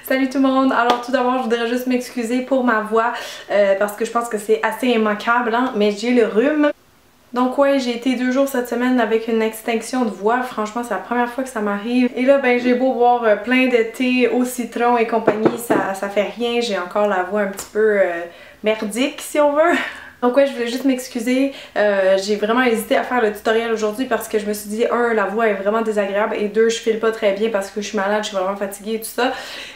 Salut tout le monde! Alors tout d'abord, je voudrais juste m'excuser pour ma voix parce que je pense que c'est assez immanquable, hein, mais j'ai le rhume. Donc ouais, j'ai été 2 jours cette semaine avec une extinction de voix. Franchement, c'est la première fois que ça m'arrive. Et là, ben j'ai beau boire plein de thé au citron et compagnie, ça fait rien. J'ai encore la voix un petit peu merdique, si on veut. Donc ouais, je voulais juste m'excuser, j'ai vraiment hésité à faire le tutoriel aujourd'hui parce que je me suis dit, la voix est vraiment désagréable et 2, je file pas très bien parce que je suis malade, je suis vraiment fatiguée et tout ça.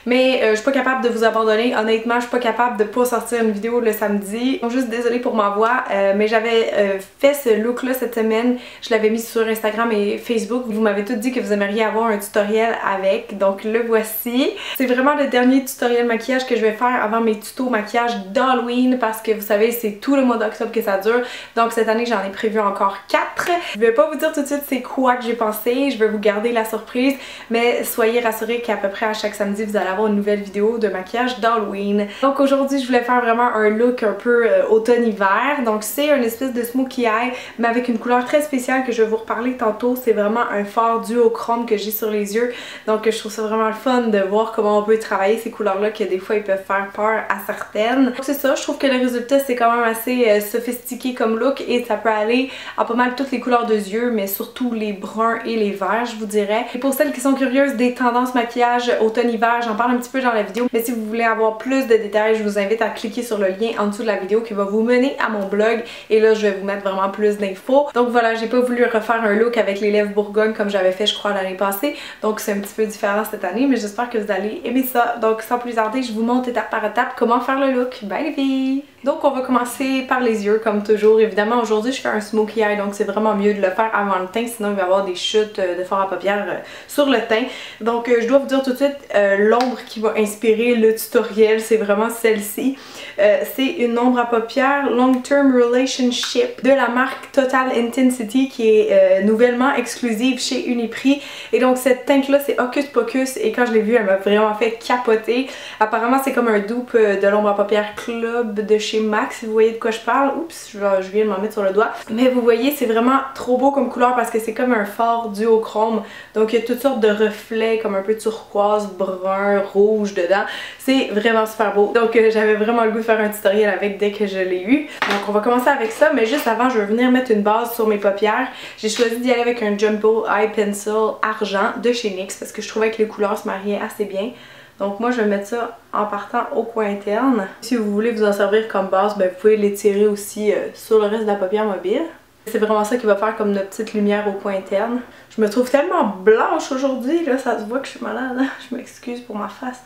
Mais je suis pas capable de vous abandonner, honnêtement, je suis pas capable de pas sortir une vidéo le samedi. Donc juste désolée pour ma voix, mais j'avais fait ce look là cette semaine, je l'avais mis sur Instagram et Facebook. Vous m'avez tous dit que vous aimeriez avoir un tutoriel avec, donc le voici. C'est vraiment le dernier tutoriel maquillage que je vais faire avant mes tutos maquillage d'Halloween parce que vous savez, c'est tout le mois d'octobre que ça dure, donc cette année j'en ai prévu encore 4. Je vais pas vous dire tout de suite c'est quoi que j'ai pensé, je vais vous garder la surprise, mais soyez rassurés qu'à peu près à chaque samedi vous allez avoir une nouvelle vidéo de maquillage d'Halloween. Donc aujourd'hui je voulais faire vraiment un look un peu automne-hiver, donc c'est une espèce de smokey eye mais avec une couleur très spéciale que je vais vous reparler tantôt. C'est vraiment un fard duochrome que j'ai sur les yeux, donc je trouve ça vraiment le fun de voir comment on peut travailler ces couleurs là que des fois ils peuvent faire peur à certaines. Donc c'est ça, je trouve que le résultat c'est quand même assez sophistiqué comme look et ça peut aller à pas mal toutes les couleurs de yeux, mais surtout les bruns et les verts, je vous dirais. Et pour celles qui sont curieuses des tendances maquillage automne-hiver, j'en parle un petit peu dans la vidéo, mais si vous voulez avoir plus de détails, je vous invite à cliquer sur le lien en dessous de la vidéo qui va vous mener à mon blog et là je vais vous mettre vraiment plus d'infos. Donc voilà, j'ai pas voulu refaire un look avec les lèvres bourgogne comme j'avais fait je crois l'année passée, donc c'est un petit peu différent cette année, mais j'espère que vous allez aimer ça. Donc sans plus tarder, je vous montre étape par étape comment faire le look. Bye les filles! Donc on va commencer par les yeux comme toujours. Évidemment aujourd'hui je fais un smokey eye, donc c'est vraiment mieux de le faire avant le teint, sinon il va y avoir des chutes de fard à paupières sur le teint. Donc je dois vous dire tout de suite, l'ombre qui va inspirer le tutoriel c'est vraiment celle-ci. C'est une ombre à paupières Long Term Relationship de la marque Total Intensity qui est nouvellement exclusive chez Uniprix. Et donc cette teinte là c'est Hocus Pocus et quand je l'ai vue elle m'a vraiment fait capoter. Apparemment c'est comme un dupe de l'ombre à paupières Club de chez MAC, si vous voyez de quoi je parle. Oups, je viens de m'en mettre sur le doigt. Mais vous voyez, c'est vraiment trop beau comme couleur parce que c'est comme un fard duochrome. Donc il y a toutes sortes de reflets comme un peu turquoise, brun, rouge dedans. C'est vraiment super beau. Donc j'avais vraiment le goût de faire un tutoriel avec dès que je l'ai eu. Donc on va commencer avec ça, mais juste avant, je vais venir mettre une base sur mes paupières. J'ai choisi d'y aller avec un Jumbo Eye Pencil argent de chez NYX parce que je trouvais que les couleurs se mariaient assez bien. Donc moi je vais mettre ça en partant au coin interne. Si vous voulez vous en servir comme base, ben, vous pouvez l'étirer aussi sur le reste de la paupière mobile. C'est vraiment ça qui va faire comme notre petite lumière au coin interne. Je me trouve tellement blanche aujourd'hui, là ça se voit que je suis malade. Je m'excuse pour ma face.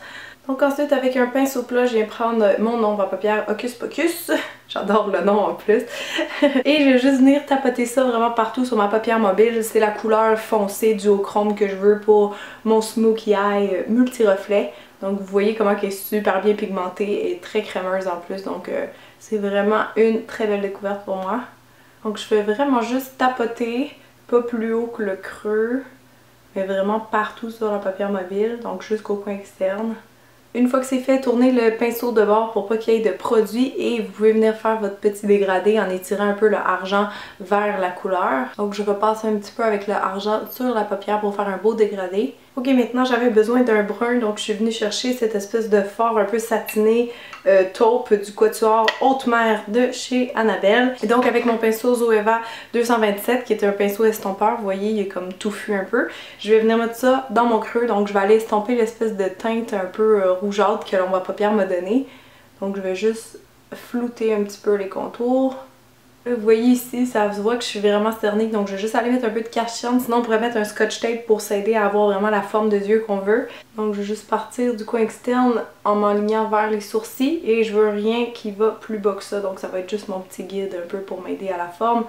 Donc ensuite avec un pinceau plat, je viens prendre mon ombre à paupières Hocus Pocus. J'adore le nom en plus. Et je vais juste venir tapoter ça vraiment partout sur ma paupière mobile. C'est la couleur foncée duochrome que je veux pour mon smokey eye multi-reflet. Donc vous voyez comment elle est super bien pigmentée et très crémeuse en plus. Donc c'est vraiment une très belle découverte pour moi. Donc je fais vraiment juste tapoter, pas plus haut que le creux, mais vraiment partout sur la paupière mobile, donc jusqu'au coin externe. Une fois que c'est fait, tournez le pinceau de bord pour pas qu'il y ait de produit et vous pouvez venir faire votre petit dégradé en étirant un peu le argent vers la couleur. Donc je repasse un petit peu avec le argent sur la paupière pour faire un beau dégradé. Ok, maintenant j'avais besoin d'un brun, donc je suis venue chercher cette espèce de fard un peu satiné taupe du Quatuor Haute Mer de chez Annabelle. Et donc avec mon pinceau Zoeva 227 qui est un pinceau estompeur, vous voyez il est comme touffu un peu, je vais venir mettre ça dans mon creux, donc je vais aller estomper l'espèce de teinte un peu rougeâtre que l'ombre à paupières m'a donné. Donc je vais juste flouter un petit peu les contours. Vous voyez ici, ça se voit que je suis vraiment cernique, donc je vais juste aller mettre un peu de cache-cerne, sinon on pourrait mettre un scotch tape pour s'aider à avoir vraiment la forme de yeux qu'on veut. Donc je vais juste partir du coin externe en m'alignant vers les sourcils et je veux rien qui va plus bas que ça, donc ça va être juste mon petit guide un peu pour m'aider à la forme.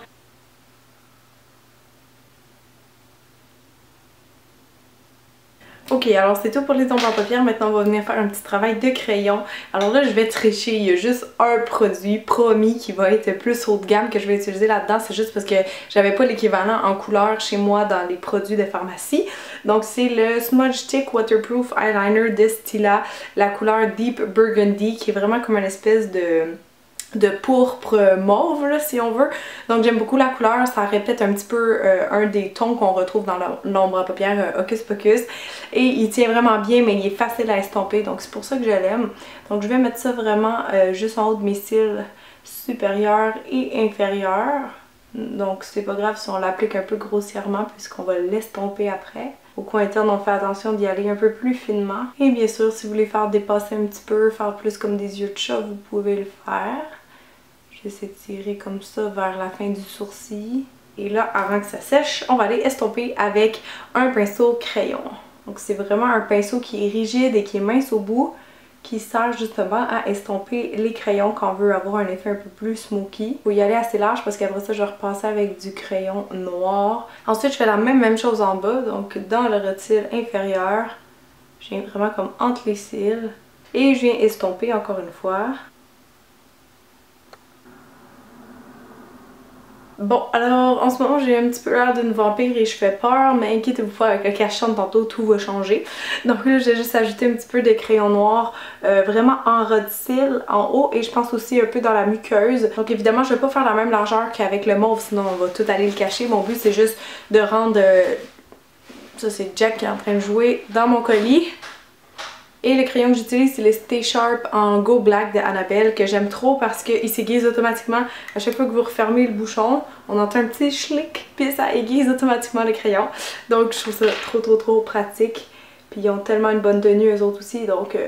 Ok, alors c'est tout pour les ombres à paupières. Maintenant on va venir faire un petit travail de crayon. Alors là je vais tricher, il y a juste un produit promis qui va être plus haut de gamme que je vais utiliser là-dedans. C'est juste parce que j'avais pas l'équivalent en couleur chez moi dans les produits de pharmacie. Donc c'est le Smudge Stick Waterproof Eyeliner de Stila, la couleur Deep Burgundy qui est vraiment comme une espèce de de pourpre mauve là, si on veut. Donc j'aime beaucoup la couleur, ça répète un petit peu un des tons qu'on retrouve dans l'ombre à paupières Hocus Pocus. Et il tient vraiment bien mais il est facile à estomper donc c'est pour ça que je l'aime. Donc je vais mettre ça vraiment juste en haut de mes cils supérieurs et inférieurs. Donc c'est pas grave si on l'applique un peu grossièrement puisqu'on va l'estomper après. Au coin interne, on fait attention d'y aller un peu plus finement. Et bien sûr, si vous voulez faire dépasser un petit peu, faire plus comme des yeux de chat, vous pouvez le faire. Je vais s'étirer comme ça vers la fin du sourcil. Et là, avant que ça sèche, on va aller estomper avec un pinceau crayon. Donc c'est vraiment un pinceau qui est rigide et qui est mince au bout, qui sert justement à estomper les crayons quand on veut avoir un effet un peu plus smoky. Il faut y aller assez large parce qu'après ça, je vais repasser avec du crayon noir. Ensuite, je fais la même chose en bas, donc dans le retile inférieur, je viens vraiment comme entre les cils et je viens estomper encore une fois. Bon, alors en ce moment j'ai un petit peu l'air d'une vampire et je fais peur, mais inquiétez-vous pas, avec le cache de tantôt tout va changer. Donc là j'ai juste ajouté un petit peu de crayon noir vraiment en ras de cils en haut et je pense aussi un peu dans la muqueuse. Donc évidemment je vais pas faire la même largeur qu'avec le mauve sinon on va tout aller le cacher. Mon but c'est juste de rendre... ça c'est Jack qui est en train de jouer dans mon colis. Et le crayon que j'utilise, c'est le Stay Sharp en Go Black de Annabelle que j'aime trop parce qu'il s'aiguise automatiquement. À chaque fois que vous refermez le bouchon, on entend un petit schlick, puis ça aiguise automatiquement le crayon. Donc je trouve ça trop pratique. Puis ils ont tellement une bonne tenue eux autres aussi, donc...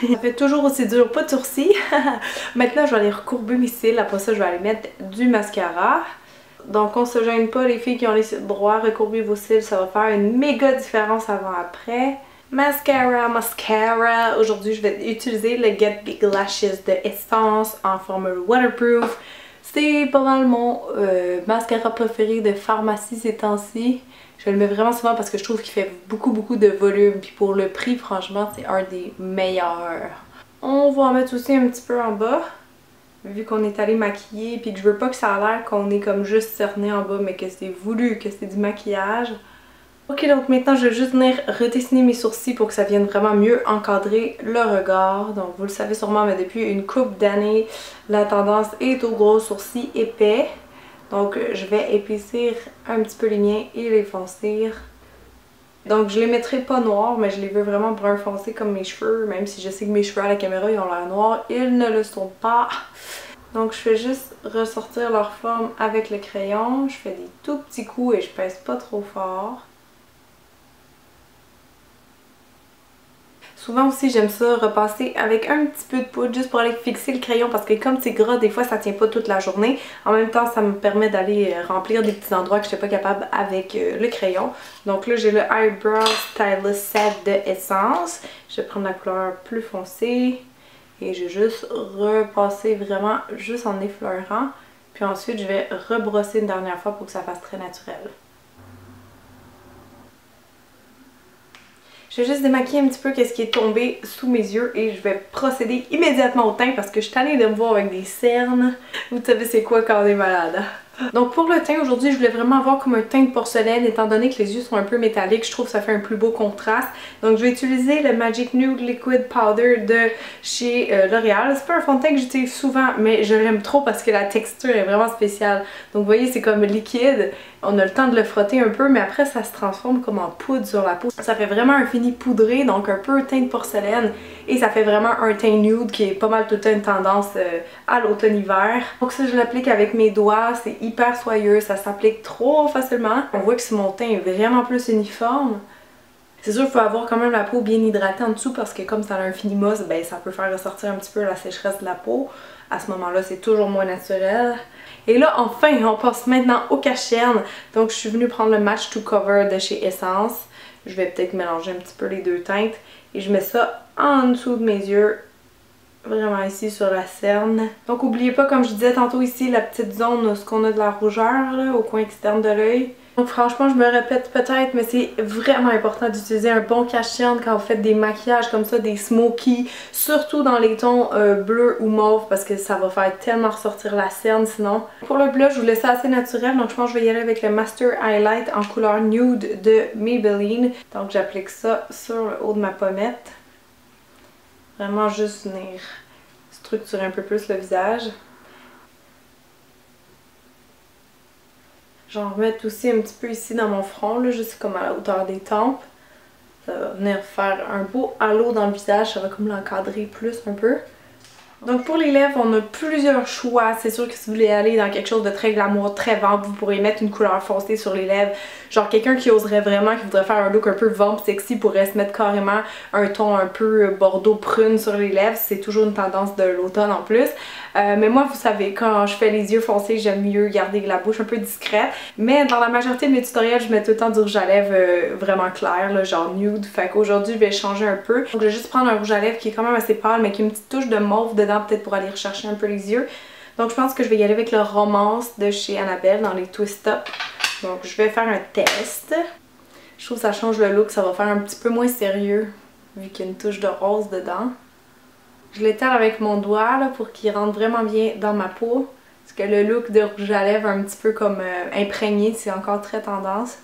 Ça fait toujours aussi dur, pas de sourcils. Maintenant je vais aller recourber mes cils, après ça je vais aller mettre du mascara. Donc on se gêne pas les filles qui ont les cils droits, recourbez vos cils, ça va faire une méga différence avant-après. Mascara. Aujourd'hui je vais utiliser le Get Big Lashes de Essence en formule waterproof. C'est pas mal mon mascara préféré de pharmacie ces temps-ci. Je le mets vraiment souvent parce que je trouve qu'il fait beaucoup de volume. Puis pour le prix, franchement, c'est un des meilleurs. On va en mettre aussi un petit peu en bas. Vu qu'on est allé maquiller puis que je veux pas que ça a l'air qu'on est comme juste cerné en bas mais que c'est voulu, que c'est du maquillage. Ok, donc maintenant je vais juste venir redessiner mes sourcils pour que ça vienne vraiment mieux encadrer le regard. Donc vous le savez sûrement mais depuis une couple d'années la tendance est aux gros sourcils épais. Donc je vais épaissir un petit peu les miens et les foncir. Donc je les mettrai pas noirs mais je les veux vraiment brun foncé comme mes cheveux. Même si je sais que mes cheveux à la caméra ils ont l'air noirs, ils ne le sont pas. Donc je fais juste ressortir leur forme avec le crayon. Je fais des tout petits coups et je pèse pas trop fort. Souvent aussi j'aime ça repasser avec un petit peu de poudre juste pour aller fixer le crayon parce que comme c'est gras des fois ça tient pas toute la journée. En même temps ça me permet d'aller remplir des petits endroits que je n'étais pas capable avec le crayon. Donc là j'ai le Eyebrow Stylist Set de Essence. Je vais prendre la couleur plus foncée et je vais juste repasser vraiment juste en effleurant. Puis ensuite je vais rebrosser une dernière fois pour que ça fasse très naturel. Je vais juste démaquiller un petit peu qu'est-ce qui est tombé sous mes yeux et je vais procéder immédiatement au teint parce que je suis tannée de me voir avec des cernes. Vous savez c'est quoi quand on est malade. Donc pour le teint aujourd'hui je voulais vraiment avoir comme un teint de porcelaine étant donné que les yeux sont un peu métalliques, je trouve que ça fait un plus beau contraste. Donc je vais utiliser le Magic Nude Liquid Powder de chez L'Oréal. C'est pas un fond de teint que j'utilise souvent mais je l'aime trop parce que la texture est vraiment spéciale. Donc vous voyez c'est comme liquide, on a le temps de le frotter un peu mais après ça se transforme comme en poudre sur la peau. Ça fait vraiment un fini poudré donc un peu teint de porcelaine et ça fait vraiment un teint nude qui est pas mal tout le temps une tendance à l'automne-hiver. Donc ça je l'applique avec mes doigts, c'est hyper soyeux, ça s'applique trop facilement. On voit que si mon teint est vraiment plus uniforme. C'est sûr qu'il faut avoir quand même la peau bien hydratée en dessous parce que comme ça a un fini mousse, ben ça peut faire ressortir un petit peu la sécheresse de la peau. À ce moment-là, c'est toujours moins naturel. Et là, enfin, on passe maintenant au cache-cerne. Donc je suis venue prendre le Match to Cover de chez Essence. Je vais peut-être mélanger un petit peu les deux teintes. Et je mets ça en dessous de mes yeux. Vraiment ici sur la cerne. Donc n'oubliez pas, comme je disais tantôt ici, la petite zone où on a de la rougeur là, au coin externe de l'œil. Donc franchement je me répète peut-être mais c'est vraiment important d'utiliser un bon cache-cerne quand vous faites des maquillages comme ça, des smoky, surtout dans les tons bleu ou mauve parce que ça va faire tellement ressortir la cerne sinon. Pour le blush je vous laisse ça assez naturel donc je pense que je vais y aller avec le Master Highlight en couleur nude de Maybelline. Donc j'applique ça sur le haut de ma pommette. Vraiment juste venir structurer un peu plus le visage. J'en remets aussi un petit peu ici dans mon front, là, juste comme à la hauteur des tempes. Ça va venir faire un beau halo dans le visage, ça va comme l'encadrer plus un peu. Donc pour les lèvres, on a plusieurs choix. C'est sûr que si vous voulez aller dans quelque chose de très glamour, très vamp, vous pourrez mettre une couleur foncée sur les lèvres. Genre quelqu'un qui oserait vraiment, qui voudrait faire un look un peu vamp sexy, pourrait se mettre carrément un ton un peu bordeaux prune sur les lèvres. C'est toujours une tendance de l'automne en plus. Mais moi, vous savez, quand je fais les yeux foncés, j'aime mieux garder la bouche un peu discrète. Mais dans la majorité de mes tutoriels, je mets tout le temps du rouge à lèvres vraiment clair, là, genre nude. Fait qu'aujourd'hui, je vais changer un peu. Donc je vais juste prendre un rouge à lèvres qui est quand même assez pâle, mais qui a une petite touche de mauve dedans, peut-être pour aller rechercher un peu les yeux. Donc je pense que je vais y aller avec le Romance de chez Annabelle dans les Twist Up. Donc je vais faire un test. Je trouve que ça change le look, ça va faire un petit peu moins sérieux vu qu'il y a une touche de rose dedans. Je l'étale avec mon doigt là, pour qu'il rentre vraiment bien dans ma peau. Parce que le look de rouge à lèvres un petit peu comme imprégné, c'est encore très tendance.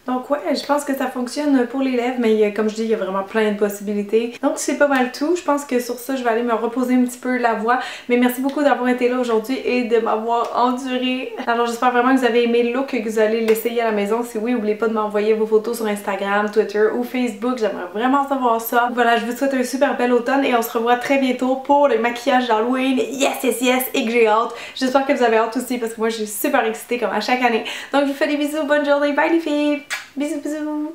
Donc ouais, je pense que ça fonctionne pour les lèvres, mais comme je dis, il y a vraiment plein de possibilités. Donc c'est pas mal tout. Je pense que sur ça, je vais aller me reposer un petit peu la voix. Mais merci beaucoup d'avoir été là aujourd'hui et de m'avoir enduré. Alors j'espère vraiment que vous avez aimé le look, que vous allez l'essayer à la maison. Si oui, n'oubliez pas de m'envoyer vos photos sur Instagram, Twitter ou Facebook. J'aimerais vraiment savoir ça. Voilà, je vous souhaite un super bel automne et on se revoit très bientôt pour le maquillage d'Halloween. Yes, yes, yes! Et que j'ai hâte. J'espère que vous avez hâte aussi parce que moi je suis super excitée comme à chaque année. Donc je vous fais des bisous, bonne journée, bye les filles! Bisous bisous!